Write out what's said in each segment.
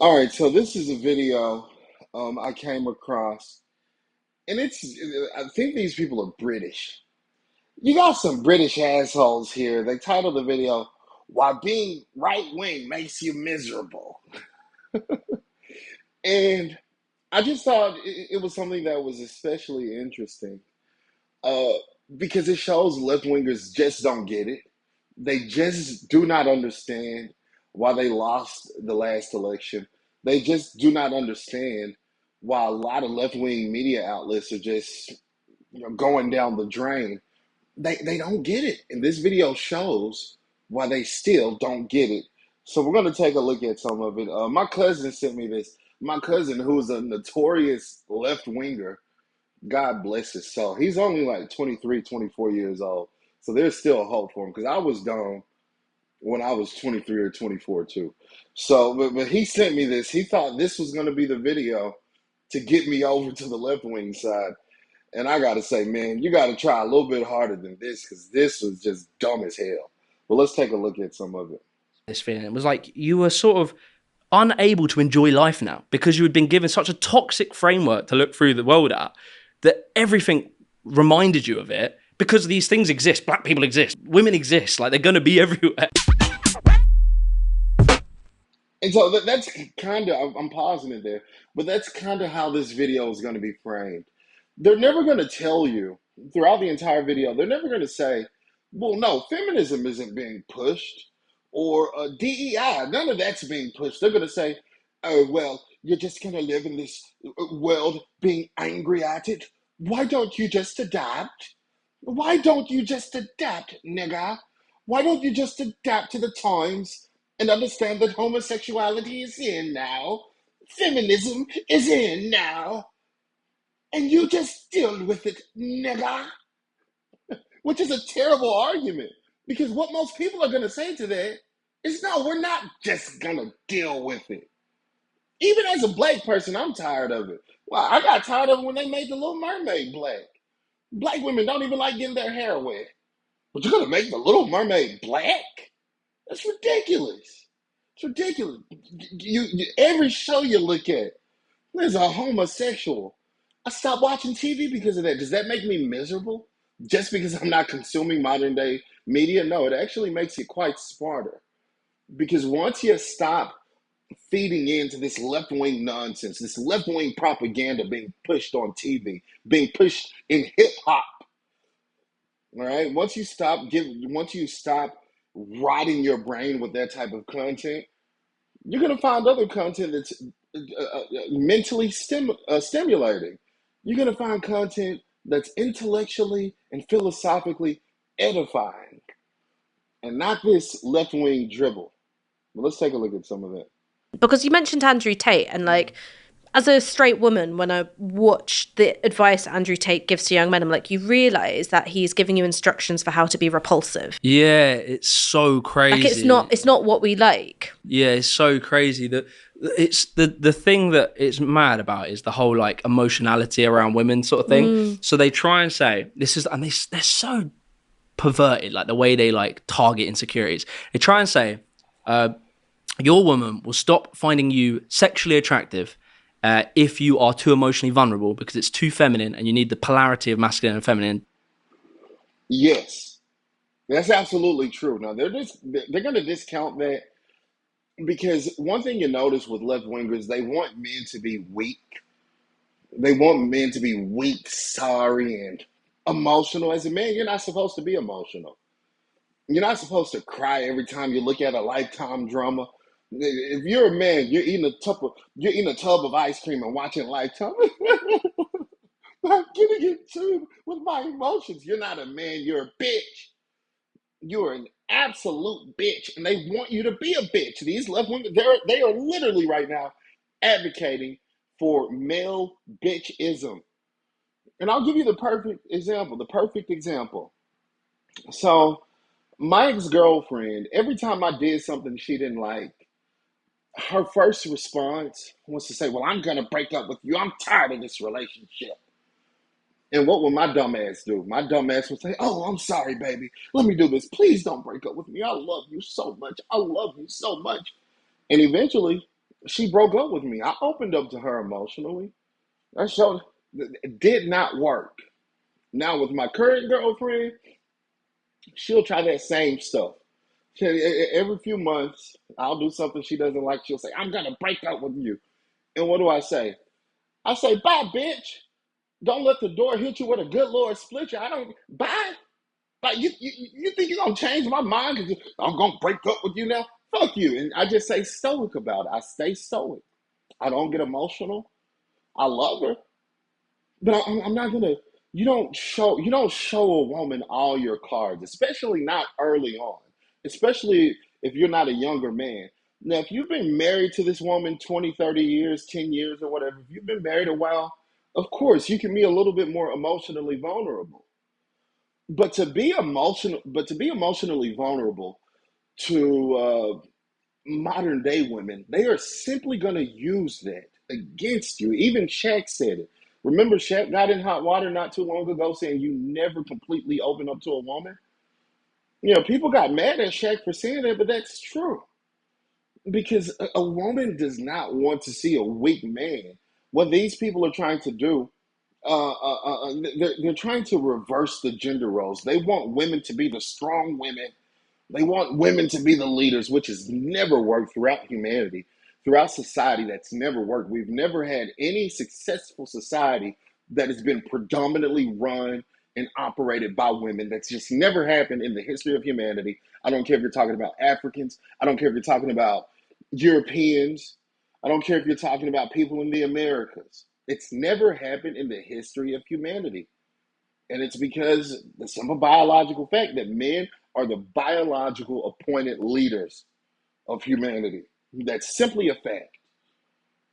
All right, so this is a video I came across, and I think these people are British. You got some British assholes here. They titled the video, Why Being Right Wing Makes You Miserable. And I just thought it was something that was especially interesting uh, because it shows left wingers just don't get it. They just do not understand why they lost the last election. They just do not understand why a lot of left wing media outlets are just going down the drain. They don't get it, and this video shows why they still don't get it. So we're going to take a look at some of it. My cousin sent me this. My cousin, who's a notorious left winger, God bless his soul. He's only like 23, 24 years old. So there's still hope for him because I was gone when I was 23 or 24 too. So, but he sent me this. He thought this was going to be the video to get me over to the left wing side. And I got to say, man, you got to try a little bit harder than this because this was just dumb as hell. But let's take a look at some of it. This feeling. It was like you were sort of unable to enjoy life now because you had been given such a toxic framework to look through the world at that everything reminded you of it because these things exist. Black people exist. Women exist. Like they're going to be everywhere. And so that's kind of, I'm pausing it there, but that's kind of how this video is going to be framed. They're never going to tell you throughout the entire video, they're never going to say, well, no, feminism isn't being pushed or DEI, none of that's being pushed. They're going to say, oh, well, you're just going to live in this world being angry at it. Why don't you just adapt? Why don't you just adapt, nigga? Why don't you just adapt to the times and understand that homosexuality is in now? Feminism is in now. And you just deal with it, nigga. Which is a terrible argument. Because what most people are going to say to that is no, we're not just going to deal with it. Even as a black person, I'm tired of it. Well, I got tired of it when they made the Little Mermaid black. Black women don't even like getting their hair wet. But you're going to make the Little Mermaid black? That's ridiculous. It's ridiculous. Every show you look at, there's a homosexual. I stopped watching TV because of that. Does that make me miserable? Just because I'm not consuming modern day media? No, it actually makes you quite smarter. Because once you stop feeding into this left wing nonsense, this left wing propaganda being pushed on TV, being pushed in hip hop, all right? Once you stop rotting your brain with that type of content, you're going to find other content that's mentally stimulating. You're going to find content that's intellectually and philosophically edifying and not this left wing dribble. But let's take a look at some of that. Because you mentioned Andrew Tate, and like, as a straight woman, when I watch the advice Andrew Tate gives to young men, I'm like, you realize that he's giving you instructions for how to be repulsive. Yeah, it's so crazy. Like it's not what we like. Yeah, it's so crazy that it's the thing that it's mad about is the whole like emotionality around women sort of thing. So they try and say this is, and they're so perverted, like the way they like target insecurities. They try and say, your woman will stop finding you sexually attractive if you are too emotionally vulnerable because it's too feminine and you need the polarity of masculine and feminine. Yes, that's absolutely true. Now they're going to discount that because one thing you notice with left wingers, they want men to be weak. They want men to be weak, sorry, and emotional. As a man, you're not supposed to be emotional. You're not supposed to cry every time you look at a Lifetime drama. If you're a man, you're eating a tub of ice cream and watching Lifetime. I'm getting in tune with my emotions. You're not a man. You're a bitch. You're an absolute bitch, and they want you to be a bitch. These left wingers, they are literally right now advocating for male bitchism. And I'll give you the perfect example. The perfect example. So my ex-girlfriend, every time I did something she didn't like, her first response was to say, well, I'm going to break up with you. I'm tired of this relationship. And what would my dumb ass do? My dumb ass would say, oh, I'm sorry, baby. Let me do this. Please don't break up with me. I love you so much. I love you so much. And eventually, She broke up with me. I opened up to her emotionally. I showed it did not work. Now with my current girlfriend, she'll try that same stuff. Every few months, I'll do something she doesn't like. She'll say, "I'm gonna break up with you." And what do I say? I say, "Bye, bitch. Don't let the door hit you with a good Lord split you. I don't bye. Like you think you're gonna change my mind because I'm gonna break up with you now? Fuck you." And I just say stoic about it. I stay stoic. I don't get emotional. I love her, but I'm not gonna. You don't show a woman all your cards, especially not early on. Especially if you're not a younger man. Now, if you've been married to this woman 20, 30 years, 10 years, or whatever, if you've been married a while, of course you can be a little bit more emotionally vulnerable. But to be emotionally vulnerable to modern day women, they are simply going to use that against you. Even Shaq said it. Remember, Shaq got in hot water not too long ago saying you never completely open up to a woman? People got mad at Shaq for saying that, but that's true. Because a woman does not want to see a weak man. What these people are trying to do, they're trying to reverse the gender roles. They want women to be the strong women. They want women to be the leaders, which has never worked throughout humanity, throughout society. That's never worked. We've never had any successful society that has been predominantly run and operated by women. That's just never happened in the history of humanity. I don't care if you're talking about Africans. I don't care if you're talking about Europeans. I don't care if you're talking about people in the Americas. It's never happened in the history of humanity. And it's because the simple biological fact that men are the biological appointed leaders of humanity. That's simply a fact.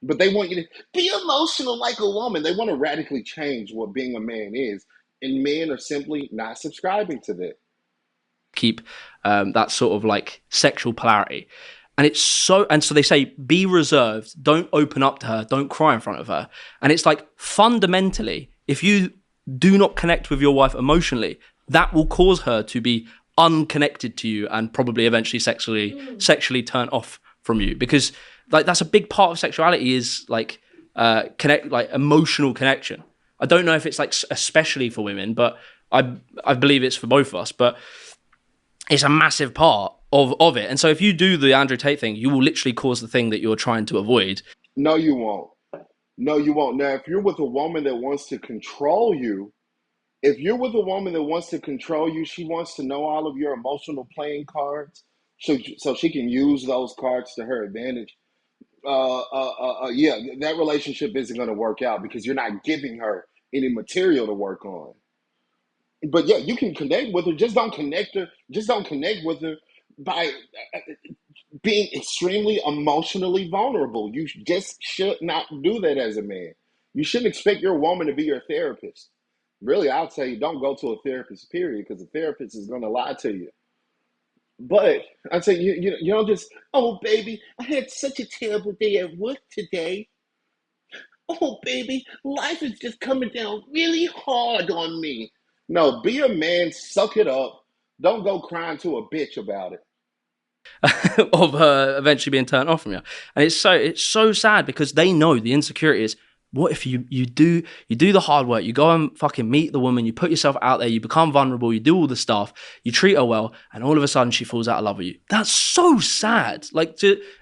But they want you to be emotional like a woman. They want to radically change what being a man is. And men are simply not subscribing to that. Keep that sort of like sexual polarity. And so they say, be reserved, don't open up to her, don't cry in front of her. And it's like, fundamentally, if you do not connect with your wife emotionally, that will cause her to be unconnected to you and probably eventually sexually turn off from you. Because like that's a big part of sexuality is like emotional connection. I don't know if it's like especially for women, but I believe it's for both of us. But it's a massive part of it. And so if you do the Andrew Tate thing, you will literally cause the thing that you're trying to avoid. No, you won't. No, you won't. Now, if you're with a woman that wants to control you, she wants to know all of your emotional playing cards, so she can use those cards to her advantage. Yeah, that relationship isn't going to work out because you're not giving her any material to work on. But yeah, you can connect with her. Just don't connect her. Just don't connect with her by being extremely emotionally vulnerable. You just should not do that as a man. You shouldn't expect your woman to be your therapist. Really, I'll tell you, don't go to a therapist, period, because the therapist is going to lie to you. But I'd say you don't just, "Oh, baby, I had such a terrible day at work today. Oh, baby, life is just coming down really hard on me." No, be a man, suck it up. Don't go crying to a bitch about it. Of her eventually being turned off from you. And it's so sad because they know the insecurity is, what if you do the hard work, you go and fucking meet the woman, you put yourself out there, you become vulnerable, you do all the stuff, you treat her well, and all of a sudden she falls out of love with you. That's so sad.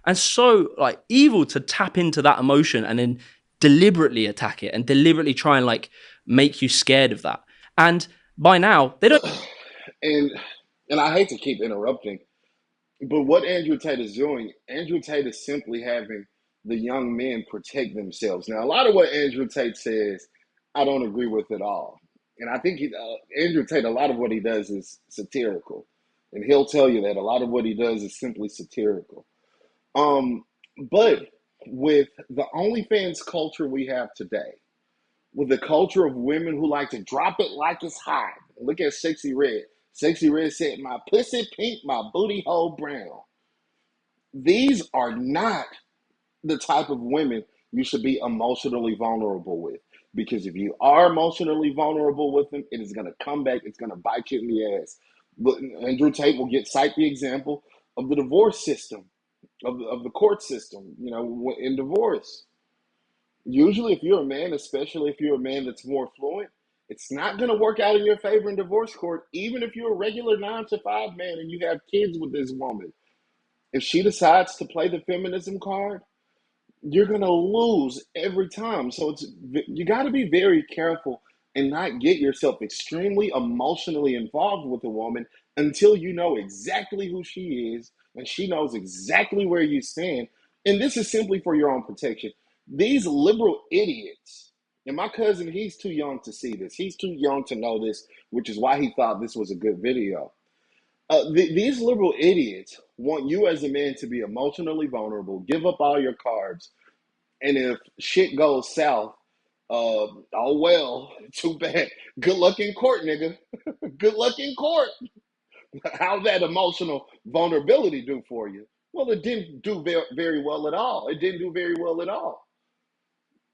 And so like evil to tap into that emotion and then deliberately attack it and deliberately try and like make you scared of that. And by now they don't. And and I hate to keep interrupting, but what Andrew Tate is doing, Andrew Tate is simply having the young men protect themselves. Now, a lot of what Andrew Tate says, I don't agree with at all. And I think Andrew Tate, a lot of what he does is satirical. And he'll tell you that a lot of what he does is simply satirical. Um, but with the OnlyFans culture we have today, with the culture of women who like to drop it like it's hot. Look at Sexy Red. Sexy Red said, "My pussy pink, my booty hole brown." These are not the type of women you should be emotionally vulnerable with. Because if you are emotionally vulnerable with them, it is going to come back. It's going to bite you in the ass. But Andrew Tate will cite the example of the divorce system. of the court system, in divorce. Usually, if you're a man, especially if you're a man that's more fluent, it's not going to work out in your favor in divorce court, even if you're a regular 9 to 5 man and you have kids with this woman. If she decides to play the feminism card, you're going to lose every time. So you got to be very careful and not get yourself extremely emotionally involved with a woman until you know exactly who she is and she knows exactly where you stand. And this is simply for your own protection. These liberal idiots, and my cousin, he's too young to see this. He's too young to know this, which is why he thought this was a good video. These liberal idiots want you as a man to be emotionally vulnerable, give up all your cards, and if shit goes south, oh well, too bad. Good luck in court, nigga. Good luck in court. How that emotional vulnerability do for you? Well, it didn't do very, very well at all. It didn't do very well at all.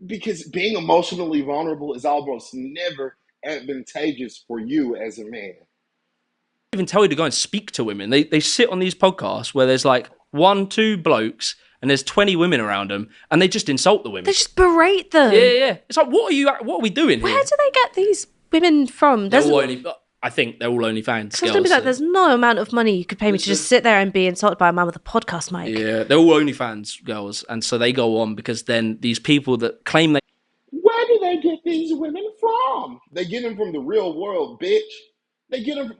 Because being emotionally vulnerable is almost never advantageous for you as a man. Even tell you to go and speak to women. They sit on these podcasts where there's like 1, 2 blokes and there's 20 women around them, and they just insult the women. They just berate them. Yeah. It's like, what are we doing here? Where do they get these women from? I think they're all OnlyFans Because girls. be like, there's no amount of money you could pay me to just sit there and be insulted by a man with a podcast mic. Yeah, they're all OnlyFans girls, and so they go on because then these people that claim they... Where do they get these women from? They get them from the real world, bitch. They get them,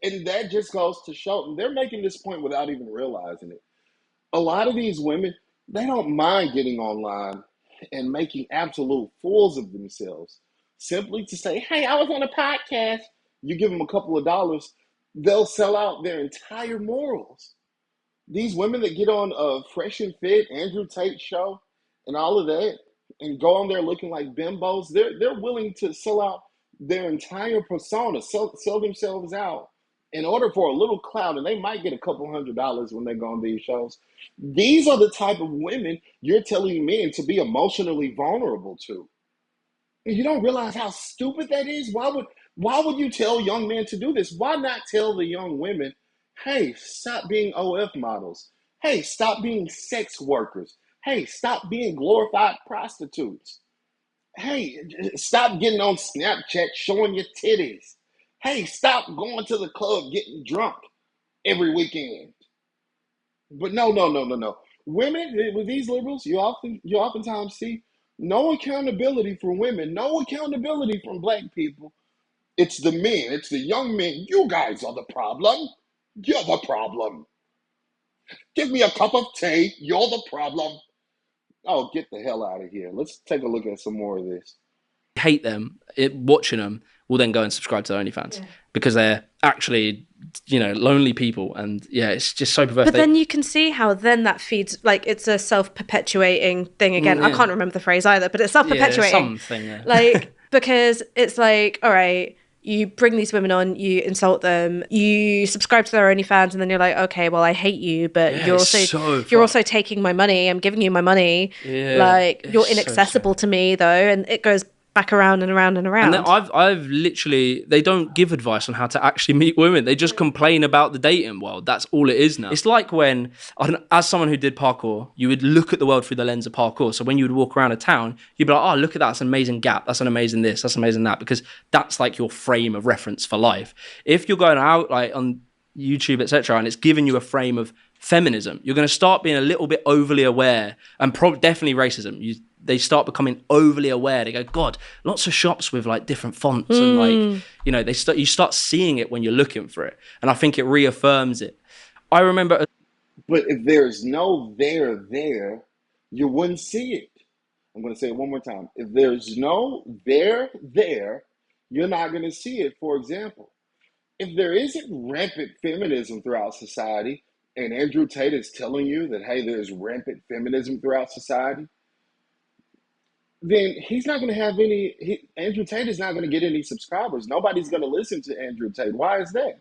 and that just goes to show them. They're making this point without even realizing it. A lot of these women, they don't mind getting online and making absolute fools of themselves simply to say, hey, I was on a podcast. You give them a couple of dollars, they'll sell out their entire morals. These women that get on Fresh and Fit, Andrew Tate show, and all of that, and go on there looking like bimbos, they're willing to sell out their entire persona, sell themselves out in order for a little clout, and they might get a couple $100s when they go on these shows. These are the type of women you're telling men to be emotionally vulnerable to. And you don't realize how stupid that is? Why would you tell young men to do this? Why not tell the young women, hey, stop being OF models. Hey, stop being sex workers. Hey, stop being glorified prostitutes. Hey, stop getting on Snapchat showing your titties. Hey, stop going to the club getting drunk every weekend. But no. Women with these liberals, you oftentimes see no accountability for women, no accountability from black people. It's the men, it's the young men. You guys are the problem. You're the problem. Give me a cup of tea. You're the problem. Oh, get the hell out of here. Let's take a look at some more of this. hate them, watching them will then go and subscribe to their OnlyFans because they're actually, lonely people. And yeah, it's just so perverse. But then you can see how then that feeds, like, it's a self-perpetuating thing again. I can't remember the phrase either, but it's self-perpetuating. Like, because it's like, all right, you bring these women on, you insult them, you subscribe to their OnlyFans, and then you're like, okay, well, I hate you, but you're also taking my money. I'm giving you my money. Yeah, like, you're inaccessible to me, though, and it goes back around and around and around. And I've literally, they don't give advice on how to actually meet women. They just complain about the dating world. That's all it is now. It's like when, as someone who did parkour, you would look at the world through the lens of parkour. So when you would walk around a town, you'd be like, oh, look at that. That's an amazing gap. That's an amazing this. That's amazing that. Because that's like your frame of reference for life. If you're going out like on YouTube, etc., and it's giving you a frame of feminism, you're going to start being a little bit overly aware, and definitely racism. They start becoming overly aware. They go, God, lots of shops with like different fonts and like, you start seeing it when you're looking for it. And I think it reaffirms it. I remember. But if there's no there, you wouldn't see it. I'm going to say it one more time. If there's no there, you're not going to see it. For example, if there isn't rampant feminism throughout society, and Andrew Tate is telling you that, hey, there's rampant feminism throughout society, then he's not going to have Andrew Tate is not going to get any subscribers. Nobody's going to listen to Andrew Tate. Why is that?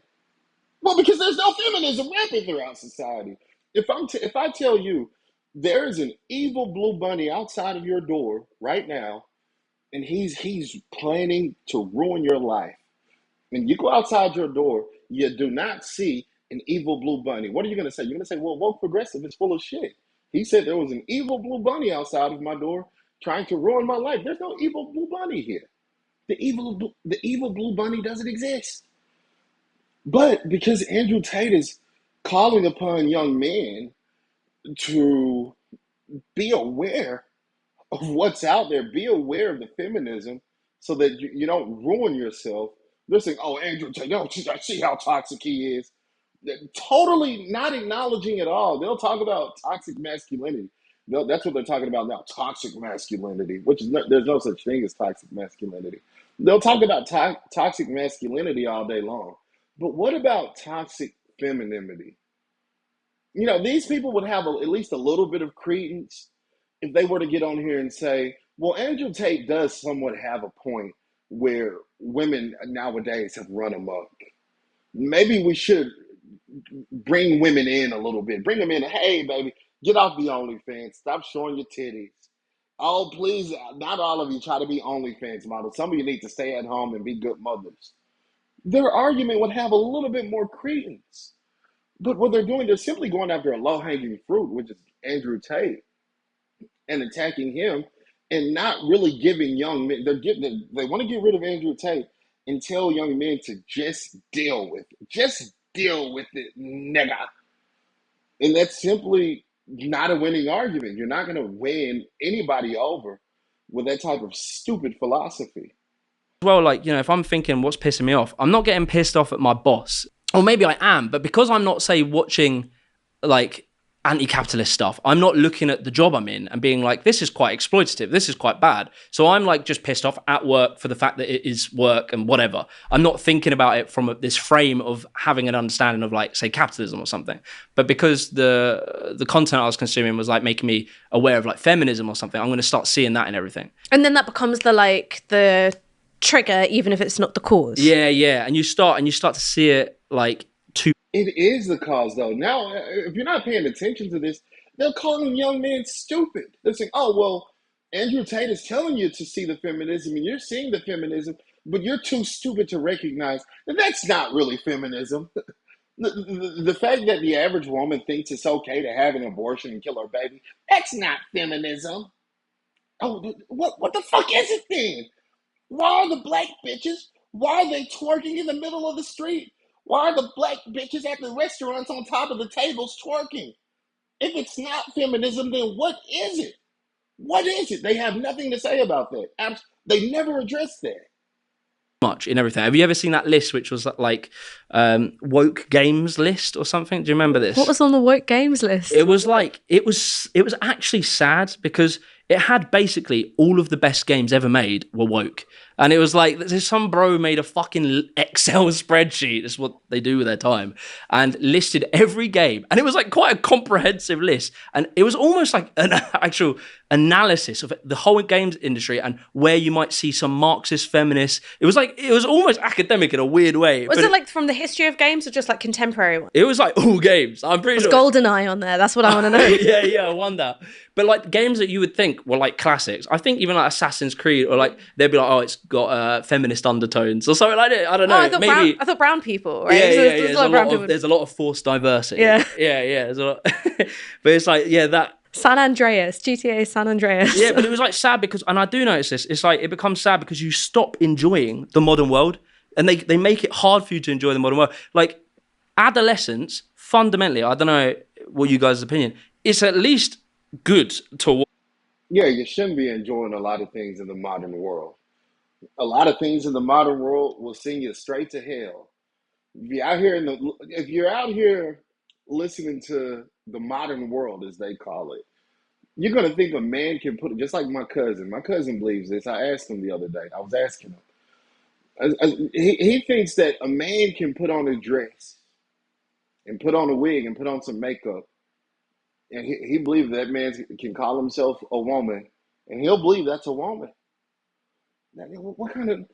Well, because there's no feminism rampant throughout society. If I tell you there is an evil blue bunny outside of your door right now, and he's planning to ruin your life, and you go outside your door, you do not see an evil blue bunny. What are you going to say? You're going to say, well, woke progressive is full of shit. He said there was an evil blue bunny outside of my door trying to ruin my life. There's no evil blue bunny here. The evil blue bunny doesn't exist. But because Andrew Tate is calling upon young men to be aware of what's out there, be aware of the feminism so that you don't ruin yourself. They're saying, oh, Andrew Tate, don't see how toxic he is. They're totally not acknowledging at all. They'll talk about toxic masculinity. That's what they're talking about now, toxic masculinity, which is there's no such thing as toxic masculinity. They'll talk about toxic masculinity all day long. But what about toxic femininity? These people would have at least a little bit of credence if they were to get on here and say, well, Andrew Tate does somewhat have a point where women nowadays have run amok. Maybe we should bring women in a little bit. Bring them in. Hey, baby, get off the OnlyFans. Stop showing your titties. Oh, please, not all of you try to be OnlyFans models. Some of you need to stay at home and be good mothers. Their argument would have a little bit more credence. But what they're doing, they're simply going after a low-hanging fruit, which is Andrew Tate, and attacking him, and not really giving young men. They want to get rid of Andrew Tate and tell young men to just deal with it. Just deal with it, nigga. And that's simply not a winning argument. You're not going to win anybody over with that type of stupid philosophy. Well, like, if I'm thinking what's pissing me off, I'm not getting pissed off at my boss. Or maybe I am, but because I'm not, say, watching, like, anti-capitalist stuff, I'm not looking at the job I'm in and being like, this is quite exploitative, this is quite bad. So I'm, like, just pissed off at work for the fact that it is work and whatever. I'm not thinking about it from this frame of having an understanding of, like, say, capitalism or something. But because the content I was consuming was, like, making me aware of, like, feminism or something, I'm going to start seeing that in everything. And then that becomes the trigger, even if it's not the cause. Yeah. And you start to see it, like, it is the cause, though. Now, if you're not paying attention to this, they're calling young men stupid. They're saying, oh, well, Andrew Tate is telling you to see the feminism, and you're seeing the feminism, but you're too stupid to recognize that that's not really feminism. The fact that the average woman thinks it's okay to have an abortion and kill her baby, that's not feminism. Oh, what the fuck is it then? Why are the black bitches, why are they twerking in the middle of the street? Why are the black bitches at the restaurants on top of the tables twerking? If it's not feminism, then what is it? What is it? They have nothing to say about that. They never address that. Much in everything. Have you ever seen that list, which was like woke games list or something? Do you remember this? What was on the woke games list? It was like it was actually sad because it had basically all of the best games ever made were woke. And it was like, there's some bro made a fucking Excel spreadsheet, that's what they do with their time, and listed every game. And it was like quite a comprehensive list. And it was almost like an actual analysis of the whole games industry and where you might see some Marxist feminists. It was almost academic in a weird way. Was it like from the history of games or just like contemporary ones? It was like all games. I'm pretty sure. Was GoldenEye on there? That's what I want to know. Yeah, I wonder. But like games that you would think were like classics. I think even like Assassin's Creed, or like they'd be like, oh, it's got feminist undertones or something like that. I don't know. I thought brown people, right? Yeah. There's a lot of forced diversity. Yeah. There's a lot. But it's like, that. San Andreas, GTA San Andreas. Yeah, but it was like sad because, and I do notice this, it's like it becomes sad because you stop enjoying the modern world, and they make it hard for you to enjoy the modern world. Like adolescence, fundamentally, I don't know what you guys' opinion, it's at least good to. Yeah, you shouldn't be enjoying a lot of things in the modern world. A lot of things in the modern world will send you straight to hell. If you're out here listening to the modern world, as they call it, you're gonna think a man can put it, just like my cousin. My cousin believes this. I asked him the other day. I was asking him. He thinks that a man can put on a dress and put on a wig and put on some makeup, and he believes that man can call himself a woman, and he'll believe that's a woman. Now, what the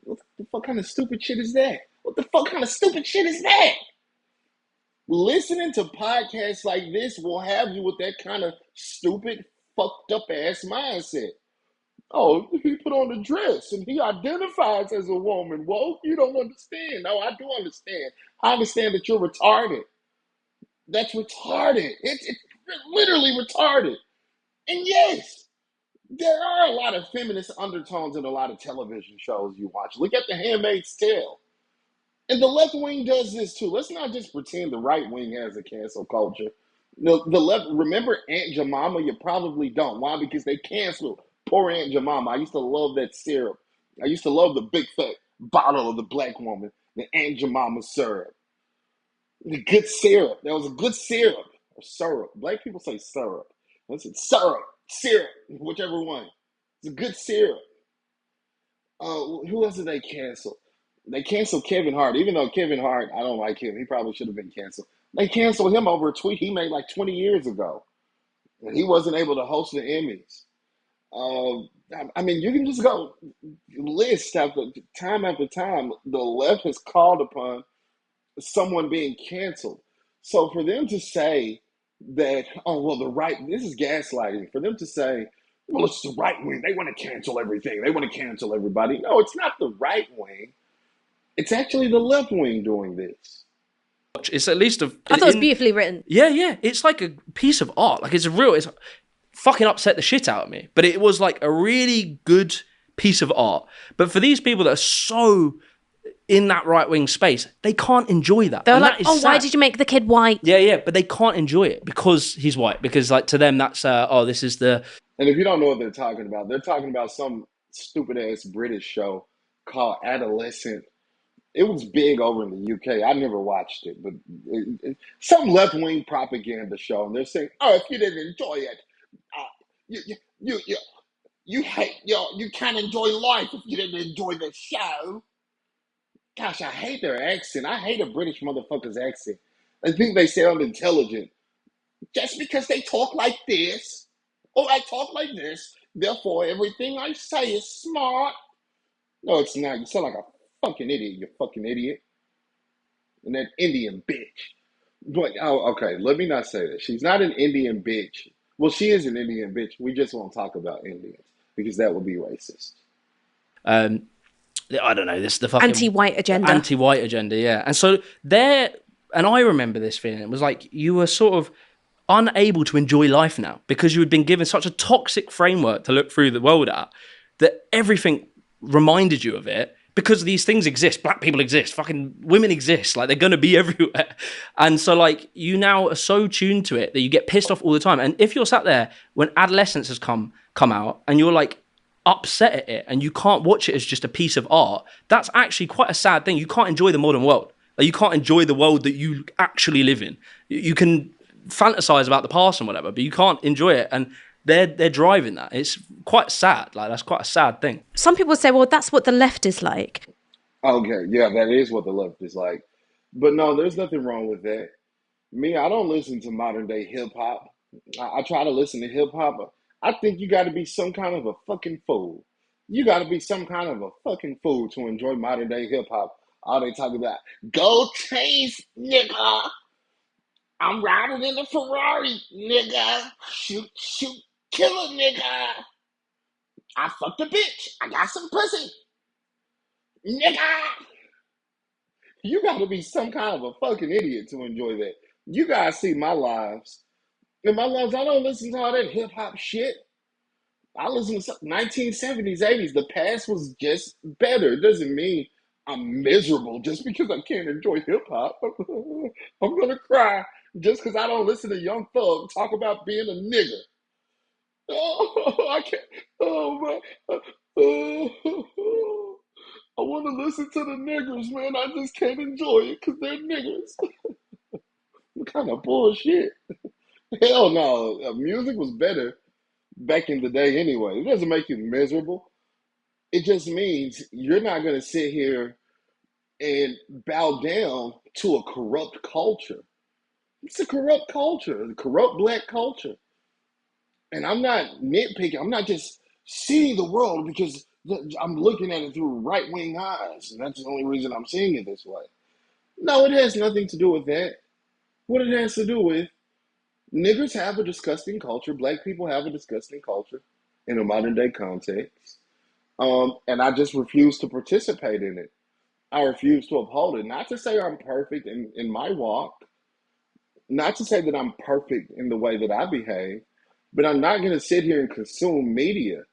fuck kind of stupid shit is that? What the fuck kind of stupid shit is that? Listening to podcasts like this will have you with that kind of stupid, fucked up ass mindset. Oh, he put on a dress and he identifies as a woman. Well, you don't understand. No, I do understand. I understand that you're retarded. That's retarded. It's literally retarded. And yes, there are a lot of feminist undertones in a lot of television shows you watch. Look at The Handmaid's Tale. And the left wing does this too. Let's not just pretend the right wing has a cancel culture. The left, remember Aunt Jemima? You probably don't. Why? Because they canceled poor Aunt Jemima. I used to love that syrup. I used to love the big fat bottle of the black woman, the Aunt Jemima syrup. The good syrup. That was a good syrup. Or syrup. Black people say syrup. I said syrup, whichever one. It's a good syrup. Who else did they cancel? They canceled Kevin Hart, even though Kevin Hart, I don't like him. He probably should have been canceled. They canceled him over a tweet he made like 20 years ago. And he wasn't able to host the Emmys. I mean, you can just go list after time. The left has called upon someone being canceled. So for them to say that, oh, well, the right, this is gaslighting. For them to say, well, it's the right wing. They want to cancel everything. They want to cancel everybody. No, it's not the right wing. It's actually the left wing doing this. It's at least I thought it was beautifully written. Yeah. It's like a piece of art. Like it's fucking upset the shit out of me. But it was like a really good piece of art. But for these people that are so in that right-wing space, they can't enjoy that. They're like, oh, why did you make the kid white? Yeah, but they can't enjoy it because he's white. Because like to them, that's, this is the... And if you don't know what they're talking about some stupid-ass British show called Adolescent. It was big over in the UK. I never watched it, but some left-wing propaganda show, and they're saying, "Oh, if you didn't enjoy it, you hate you can't enjoy life if you didn't enjoy the show." Gosh, I hate their accent. I hate a British motherfucker's accent. I think they sound intelligent just because they talk like this. Oh, I talk like this, therefore everything I say is smart. No, it's not. You sound like a fucking idiot, you fucking idiot. And that Indian bitch. But, okay, let me not say that. She's not an Indian bitch. Well, she is an Indian bitch. We just won't talk about Indians because that would be racist. I don't know. This is the fucking anti-white agenda. Anti-white agenda, yeah. And so and I remember this feeling. It was like you were sort of unable to enjoy life now because you had been given such a toxic framework to look through the world at that everything reminded you of it. Because these things exist, black people exist, fucking women exist, like they're gonna be everywhere. And so like you now are so tuned to it that you get pissed off all the time. And if you're sat there when Adolescence has come out and you're like upset at it and you can't watch it as just a piece of art, that's actually quite a sad thing. You can't enjoy the modern world. Like you can't enjoy the world that you actually live in. You can fantasize about the past and whatever, but you can't enjoy it. And they're driving that. It's quite sad. Like that's quite a sad thing. Some people say, well, that's what the left is like. Okay, yeah, that is what the left is like. But no, there's nothing wrong with that. Me, I don't listen to modern day hip hop. I try to listen to hip hop. I think you got to be some kind of a fucking fool. You got to be some kind of a fucking fool to enjoy modern day hip hop. All they talk about, go chase, nigga. I'm riding in a Ferrari, nigga. Shoot, kill a nigga. I fucked a bitch. I got some pussy. Nigga. You gotta be some kind of a fucking idiot to enjoy that. You guys see my lives. In my lives, I don't listen to all that hip hop shit. I listen to 1970s, 80s. The past was just better. It doesn't mean I'm miserable just because I can't enjoy hip hop. I'm gonna cry just because I don't listen to Young Thug talk about being a nigger. Oh, I can't. Oh, man. Oh, I want to listen to the niggers, man. I just can't enjoy it because they're niggers. What kind of bullshit? Hell no. Music was better back in the day anyway. It doesn't make you miserable. It just means you're not going to sit here and bow down to a corrupt culture. It's a corrupt culture, a corrupt black culture. And I'm not nitpicking. I'm not just seeing the world because I'm looking at it through right-wing eyes. And that's the only reason I'm seeing it this way. No, it has nothing to do with that. What it has to do with, niggers have a disgusting culture. Black people have a disgusting culture in a modern-day context. And I just refuse to participate in it. I refuse to uphold it. Not to say I'm perfect in my walk. Not to say that I'm perfect in the way that I behave, but I'm not going to sit here and consume media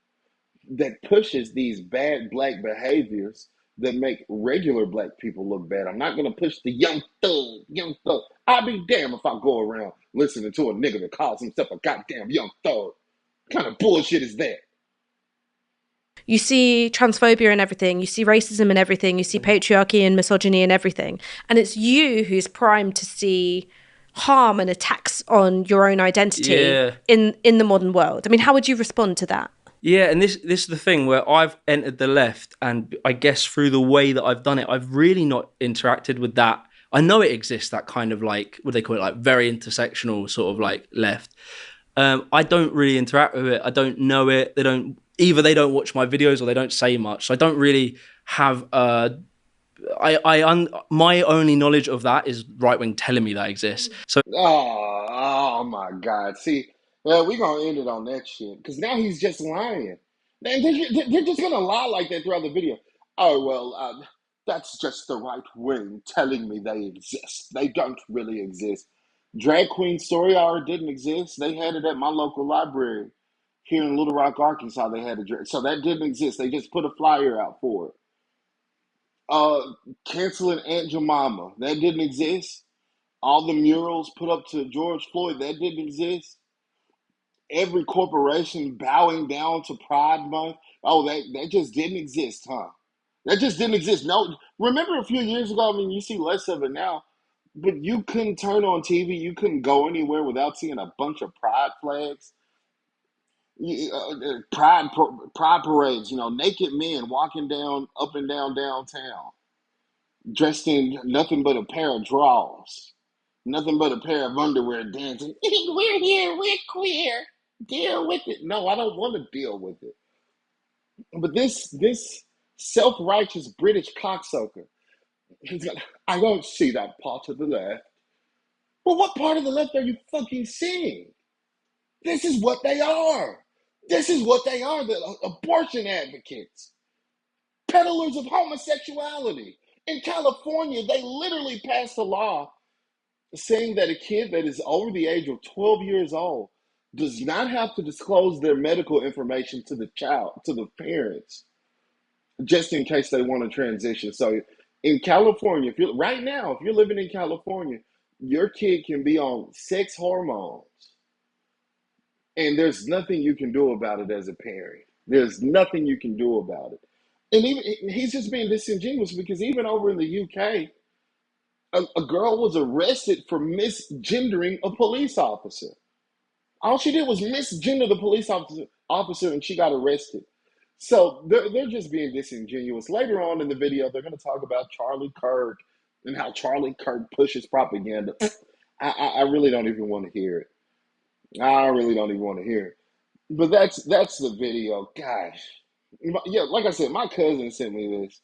that pushes these bad black behaviors that make regular black people look bad. I'm not going to push the young thug, young thug. I'll be damned if I go around listening to a nigga that calls himself a goddamn young thug. What kind of bullshit is that? You see transphobia and everything, you see racism and everything, you see patriarchy and misogyny and everything. And it's you who's primed to see harm and attacks on your own identity in the modern world. I mean, how would you respond to that? Yeah, and this is the thing where I've entered the left, and I guess through the way that I've done it, I've really not interacted with that. I know it exists, that kind of like, what do they call it, like very intersectional sort of like left. I don't really interact with it. I don't know it. They don't watch my videos or they don't say much. So I don't really have my only knowledge of that is right wing telling me that exists. So oh my God. See, well, we're going to end it on that shit because now he's just lying. Man, they're just going to lie like that throughout the video. Oh, well, that's just the right wing telling me they exist. They don't really exist. Drag Queen Story Hour didn't exist. They had it at my local library here in Little Rock, Arkansas. They had a drag. So that didn't exist. They just put a flyer out for it. Canceling Aunt Jemima, that didn't exist. All the murals put up to George Floyd, that didn't exist. Every corporation bowing down to Pride Month, oh, that just didn't exist, huh? That just didn't exist. No, remember a few years ago, I mean, you see less of it now, but you couldn't turn on TV, you couldn't go anywhere without seeing a bunch of pride flags. Pride parades, naked men walking down up and down downtown, dressed in nothing but a pair of drawers, nothing but a pair of underwear, dancing. We're here, we're queer. Deal with it. No, I don't want to deal with it. But this self-righteous British cocksucker, he's like, I don't see that part of the left. Well, what part of the left are you fucking seeing? This is what they are. This is what they are, the abortion advocates, peddlers of homosexuality. In California, they literally passed a law saying that a kid that is over the age of 12 years old does not have to disclose their medical information to the child, to the parents, just in case they want to transition. So in California, if you're living in California, your kid can be on sex hormones and there's nothing you can do about it as a parent. There's nothing you can do about it. And even he's just being disingenuous because even over in the UK, a girl was arrested for misgendering a police officer. All she did was misgender the police officer and she got arrested. So they're just being disingenuous. Later on in the video, they're going to talk about Charlie Kirk and how Charlie Kirk pushes propaganda. I really don't even want to hear it. I really don't even want to hear it. But that's the video. Gosh. Yeah, like I said, my cousin sent me this.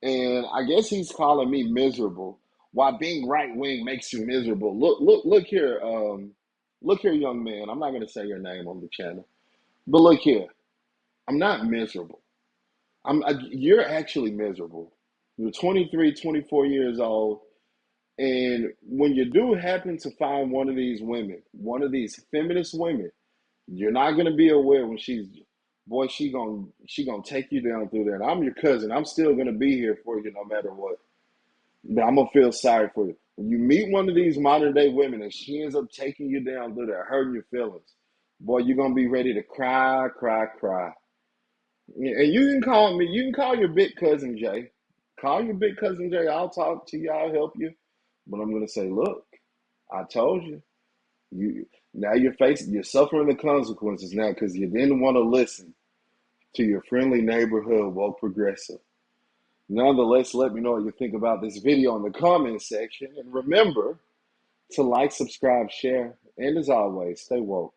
And I guess he's calling me miserable. Why being right wing makes you miserable. Look here, look here, young man. I'm not gonna say your name on the channel, but look here. I'm not miserable. You're actually miserable. You're 23, 24 years old, and when you do happen to find one of these women, one of these feminist women, you're not gonna be aware when she gonna take you down through there. And I'm your cousin. I'm still gonna be here for you no matter what. But I'm gonna feel sorry for you. When you meet one of these modern day women and she ends up taking you down through there, hurting your feelings, boy, you're gonna be ready to cry, cry, cry. And you can call your big cousin Jay. Call your big cousin Jay. I'll talk to you, I'll help you. But I'm gonna say, look, I told you. You're suffering the consequences now because you didn't want to listen to your friendly neighborhood woke progressive. Nonetheless, let me know what you think about this video in the comment section. And remember to like, subscribe, share, and as always, stay woke.